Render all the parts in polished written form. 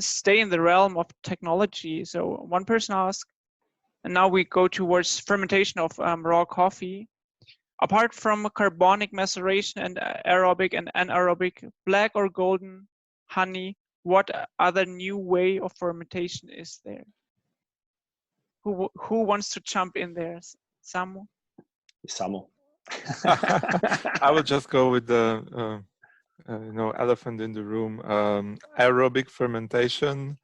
stay in the realm of technology. So one person asked, and now we go towards fermentation of raw coffee. Apart from carbonic maceration and aerobic and anaerobic, black or golden honey, what other new way of fermentation is there? Who wants to jump in there? Samo? Samo. I will just go with the elephant in the room. Aerobic fermentation.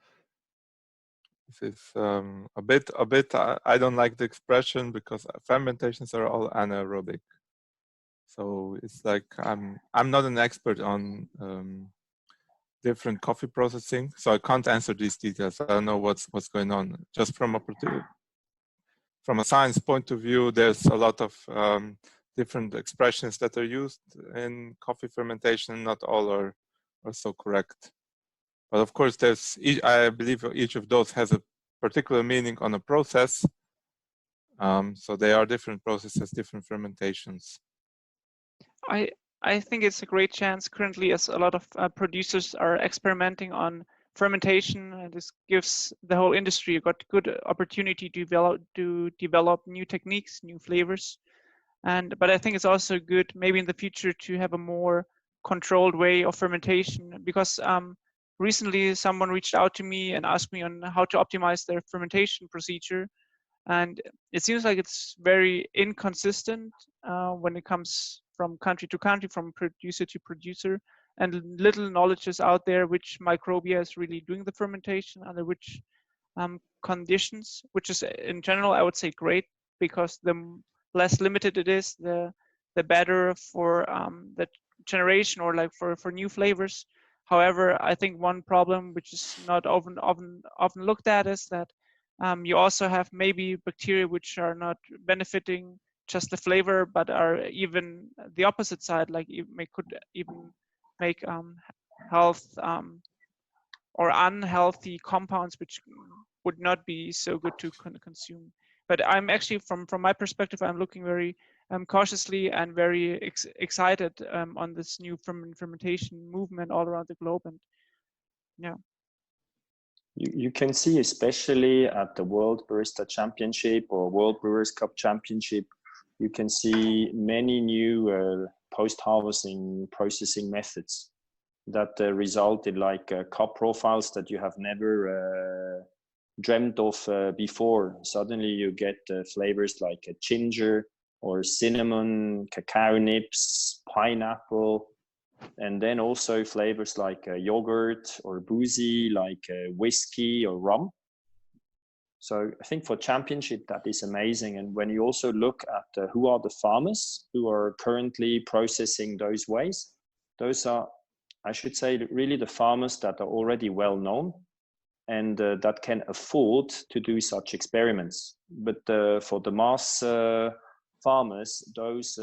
This is a bit. I don't like the expression because fermentations are all anaerobic. So it's like I'm not an expert on different coffee processing, so I can't answer these details. I don't know what's going on. Just from a science point of view, there's a lot of different expressions that are used in coffee fermentation. Not all are so correct. But of course, I believe each of those has a particular meaning on a process. So they are different processes, different fermentations. I think it's a great chance currently, as a lot of producers are experimenting on fermentation, and this gives the whole industry a good opportunity to develop new techniques, new flavors. But I think it's also good maybe in the future to have a more controlled way of fermentation, because recently someone reached out to me and asked me on how to optimize their fermentation procedure, and it seems like it's very inconsistent when it comes from country to country, from producer to producer, and little knowledge is out there which microbia is really doing the fermentation, under which conditions, which is in general I would say great, because the less limited it is, the better for the generation, or like for new flavors. However, I think one problem which is not often looked at is that you also have maybe bacteria which are not benefiting just the flavor, but are even the opposite side, like could even make health or unhealthy compounds which would not be so good to consume. But I'm actually, from my perspective, I'm looking very cautiously and very excited on this new fermentation movement all around the globe. And yeah. You can see, especially at the World Barista Championship or World Brewers Cup Championship, you can see many new post-harvesting processing methods that result in like cup profiles that you have never dreamt of before. Suddenly you get flavors like ginger or cinnamon, cacao nibs, pineapple, and then also flavors like yogurt or boozy, like whiskey or rum. So I think for championship, that is amazing. And when you also look at who are the farmers who are currently processing those ways, those are, I should say, really the farmers that are already well known and that can afford to do such experiments. But for the mass farmers, those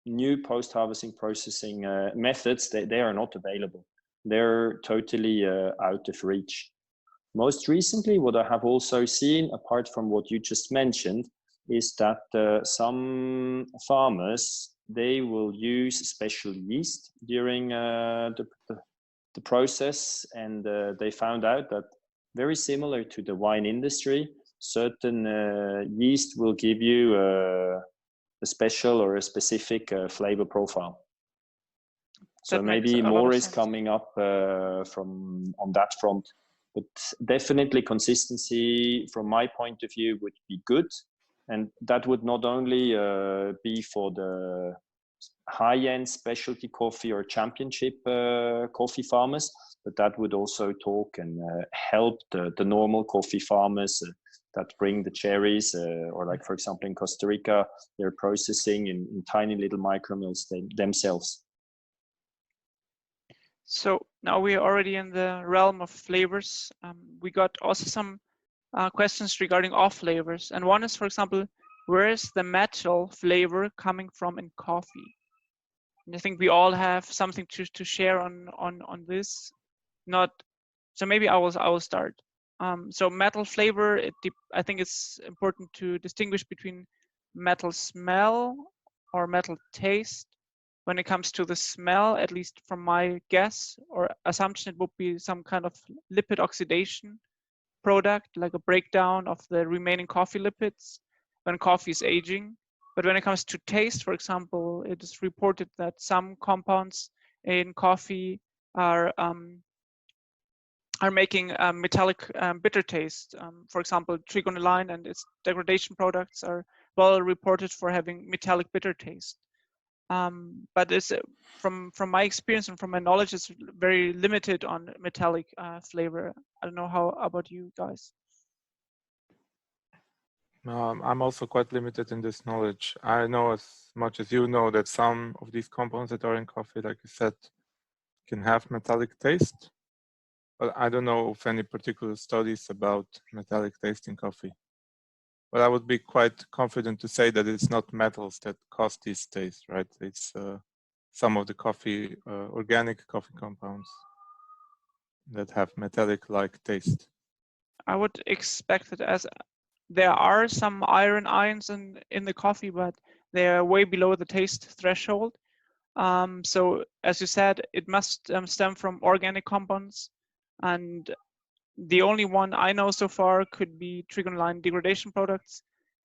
new post-harvesting processing methods, they are not available. They're totally out of reach. Most recently, what I have also seen, apart from what you just mentioned, is that some farmers, they will use special yeast during the process, and they found out that very similar to the wine industry, certain yeast will give you a special or a specific flavor profile. So maybe more is coming up on that front. But definitely consistency, from my point of view, would be good. And that would not only be for the high-end specialty coffee or championship coffee farmers, but that would also talk and help the normal coffee farmers that bring the cherries, or like, for example, in Costa Rica, they're processing in tiny little micromills themselves. So now we are already in the realm of flavors. We got also some questions regarding off flavors. And one is, for example, where is the metal flavor coming from in coffee? And I think we all have something to share on this. So maybe I will start. So metal flavor, I think it's important to distinguish between metal smell or metal taste When it comes to the smell, at least from my guess or assumption, it would be some kind of lipid oxidation product, like a breakdown of the remaining coffee lipids when coffee is aging. But when it comes to taste, for example, it is reported that some compounds in coffee are making metallic bitter taste. For example, trigonelline and its degradation products are well reported for having metallic bitter taste. But it's from my experience and from my knowledge, it's very limited on metallic flavor. I don't know how about you guys. I'm also quite limited in this knowledge. I know as much as you know that some of these compounds that are in coffee, like you said, can have metallic taste, but I don't know of any particular studies about metallic taste in coffee. But I would be quite confident to say that it's not metals that cause this taste, right? It's some of the coffee, organic coffee compounds that have metallic-like taste. I would expect it, as there are some iron ions in the coffee, but they are way below the taste threshold. So as you said, it must stem from organic compounds, and the only one I know so far could be trigonelline degradation products,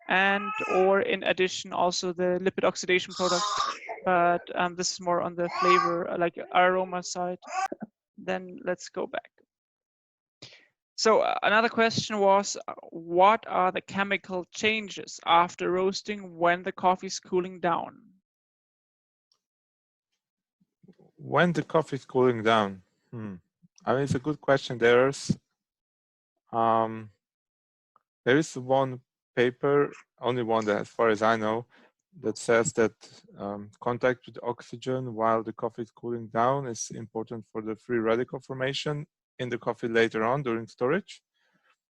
and or in addition also the lipid oxidation products. But this is more on the flavor, like aroma side. Then let's go back. So another question was, what are the chemical changes after roasting when the coffee is cooling down? When the coffee is cooling down, I mean, it's a good question. There is one paper, only one that, as far as I know, that says that contact with oxygen while the coffee is cooling down is important for the free radical formation in the coffee later on during storage.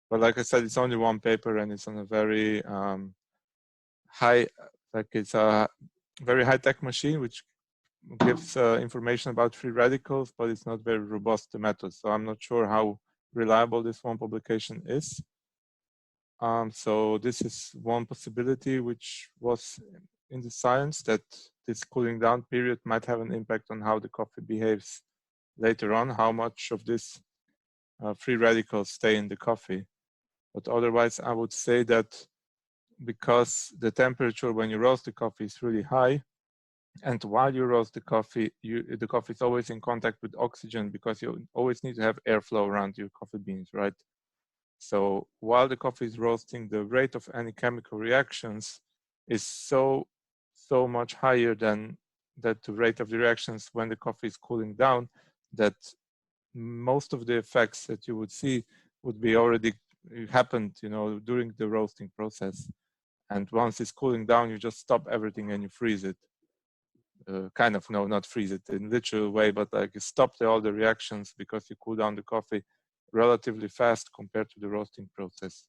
But like I said, it's only one paper and it's on a very it's a very high-tech machine which gives information about free radicals, but it's not very robust to methods. So I'm not sure how reliable this one publication is. So this is one possibility which was in the science, that this cooling down period might have an impact on how the coffee behaves later on, how much of this free radicals stay in the coffee. But otherwise, I would say that because the temperature when you roast the coffee is really high, and while you roast the coffee is always in contact with oxygen, because you always need to have airflow around your coffee beans, right? So while the coffee is roasting, the rate of any chemical reactions is so much higher than the rate of the reactions when the coffee is cooling down, that most of the effects that you would see would be already happened, during the roasting process. And once it's cooling down, you just stop everything and you freeze it. No, not freeze it in literal way, but like you stop all the reactions because you cool down the coffee relatively fast compared to the roasting process.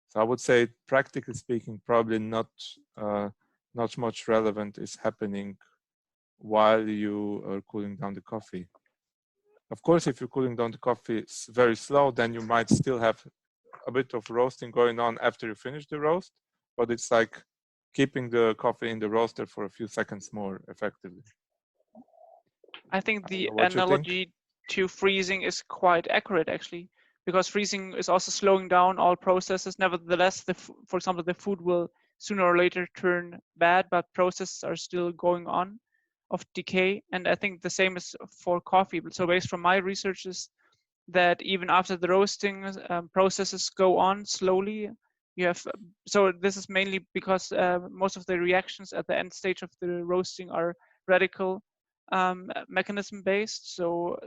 So I would say, practically speaking, probably not much relevant is happening while you are cooling down the coffee. Of course, if you're cooling down the coffee very slow, then you might still have a bit of roasting going on after you finish the roast, but it's like keeping the coffee in the roaster for a few seconds more effectively. I think the analogy to freezing is quite accurate, actually, because freezing is also slowing down all processes. Nevertheless, for example, the food will sooner or later turn bad, but processes are still going on of decay. And I think the same is for coffee. So based from my research is that even after the roasting processes go on slowly, so this is mainly because most of the reactions at the end stage of the roasting are radical mechanism based. So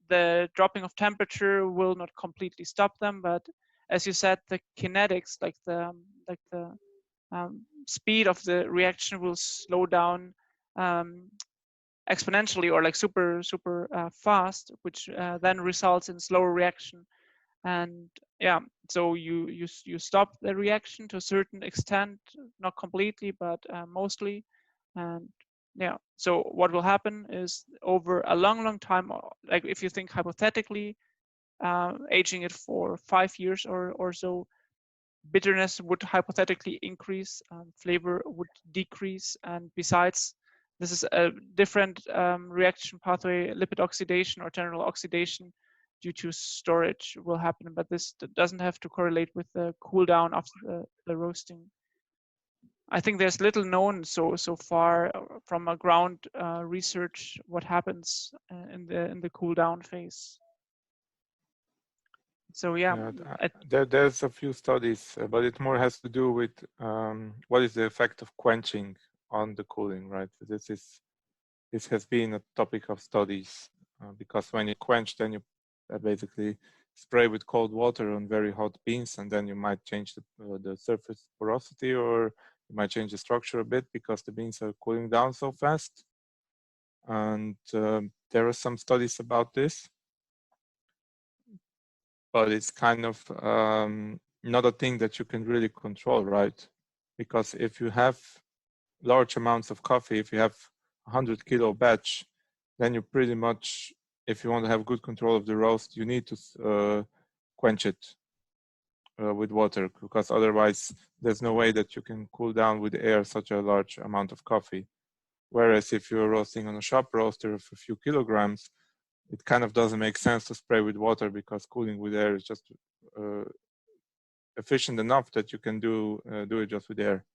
the dropping of temperature will not completely stop them, but as you said, the kinetics, like the speed of the reaction, will slow down exponentially, or like super fast, which then results in slower reaction. And yeah, so you stop the reaction to a certain extent, not completely, but mostly. And yeah, so what will happen is, over a long time, like if you think hypothetically, aging it for 5 years or so, bitterness would hypothetically increase, flavor would decrease, and besides, This is a different reaction pathway, lipid oxidation or general oxidation due to storage will happen, but this doesn't have to correlate with the cool down after the roasting. I think there's little known so far from a ground research what happens in the cool down phase. So yeah, there's a few studies, but it more has to do with what is the effect of quenching on the cooling, right? This has been a topic of studies because when you quench, then you basically spray with cold water on very hot beans, and then you might change the surface porosity, or you might change the structure a bit because the beans are cooling down so fast. And there are some studies about this, but it's kind of not a thing that you can really control, right? Because if you have large amounts of coffee, if you have 100 kilo batch, then you pretty much, if you want to have good control of the roast, you need to quench it with water, because otherwise there's no way that you can cool down with air such a large amount of coffee. Whereas if you're roasting on a shop roaster of a few kilograms, it kind of doesn't make sense to spray with water, because cooling with air is just efficient enough that you can do it just with air.